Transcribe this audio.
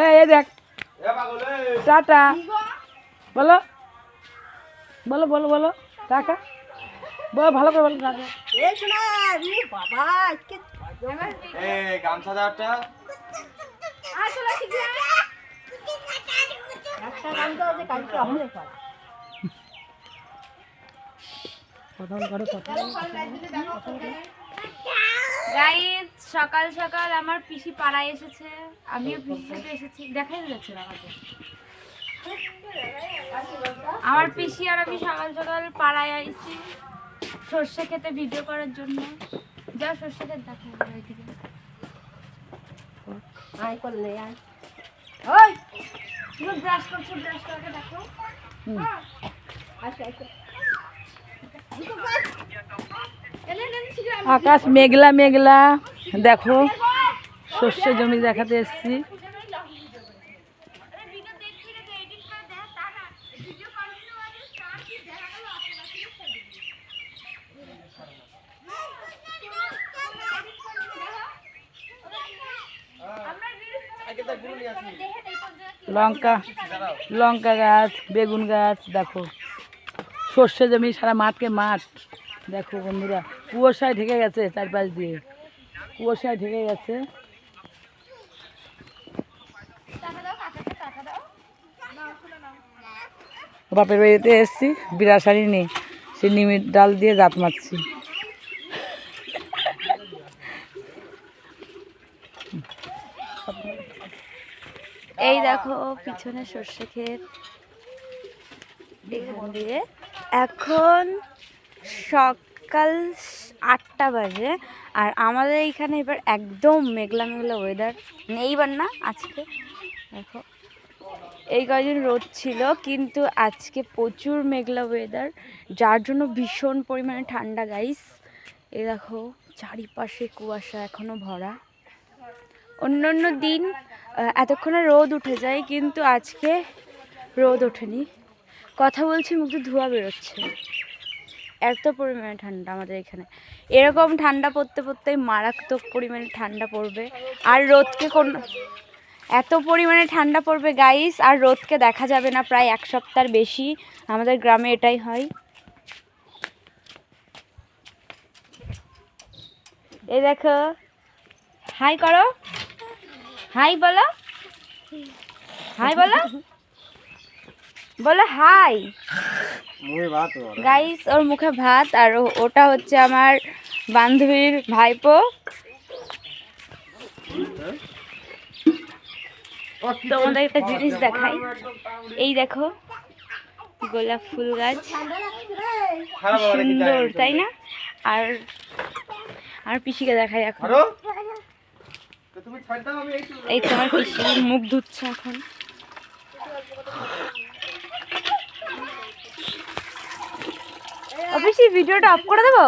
এই দেখ টাটা বলো বলো বলো বলো টাটা বলো ভালো করে বলো টাটা। গামছা দাওটা গাইস সকাল সকাল আমার পিসি পাড়ায় এসেছে, আমিও পিসির সাথে এসেছি। দেখাই যাচ্ছে না আমাকে। আমার পিসি আর আমি সকাল সকাল পাড়ায় আইছি সর্ষে খেতে ভিডিও করার জন্য। যা সর্ষে খেতে দেখাই ওইদিকে। ওই তুমি ব্রাশ করছো, ব্রাশ করে দেখো। আকাশ মেঘলা মেঘলা, দেখো শস্য জমি দেখাতে এসছি। লঙ্কা লঙ্কা গাছ, বেগুন গাছ, দেখো সর্ষে জমি, সারা মাঠকে মাঠ। দেখো বন্ধুরা, কুয়াশায় ঢেকে গেছে, চারপাশ দিয়ে কুয়াশায় ঢেকে গেছে। বাপের বাড়িতে এসছি, বিড়া শাড়ি নেই, সে নিমের ডাল দিয়ে দাঁত মারছি। এই দেখো পিছনে সর্ষে ক্ষেত। এখান দিয়ে এখন সকাল 8টা বাজে, আর আমাদের এখানে এবার একদম মেঘলা মেঘলা ওয়েদার। এইবার না আজকে দেখো, এই কয়দিন রোদ ছিল কিন্তু আজকে প্রচুর মেঘলা ওয়েদার, যার জন্য ভীষণ পরিমাণে ঠান্ডা গাইস। এই দেখো চারিপাশে কুয়াশা এখনো ভরা। অন্য অন্য দিন এতক্ষণে রোদ উঠে যায়, কিন্তু আজকে রোদ ওঠেনি। কথা বলছি মুখে ধোঁয়া বেরোচ্ছে, এত পরিমাণে ঠান্ডা আমাদের এখানে। এরকম ঠান্ডা পড়তে পড়তে মারাত্মক পরিমাণে ঠান্ডা পড়বে, আর রোদকে এত পরিমাণে ঠান্ডা পড়বে গাইস, আর রোদকে দেখা যাবে না প্রায় 1 সপ্তাহের বেশি। আমাদের গ্রামে এটাই হয়। এই দেখো, হাই করো, হাই বলো, হাই বলো, বলো হাই। গাইস ওর মুখে ভাত, আর ওটা হচ্ছে আমার বান্ধবীর ভাইপো। তোমাদের একটা জিনিস দেখাই, এই দেখো গোলাপ ফুল গাছ, সুন্দর তাই না? আর পিসিকে দেখাই এখন। এই তোমার পিসি মুখ ধুচ্ছে এখন। পিসি ভিডিওটা অফ করে দেবো?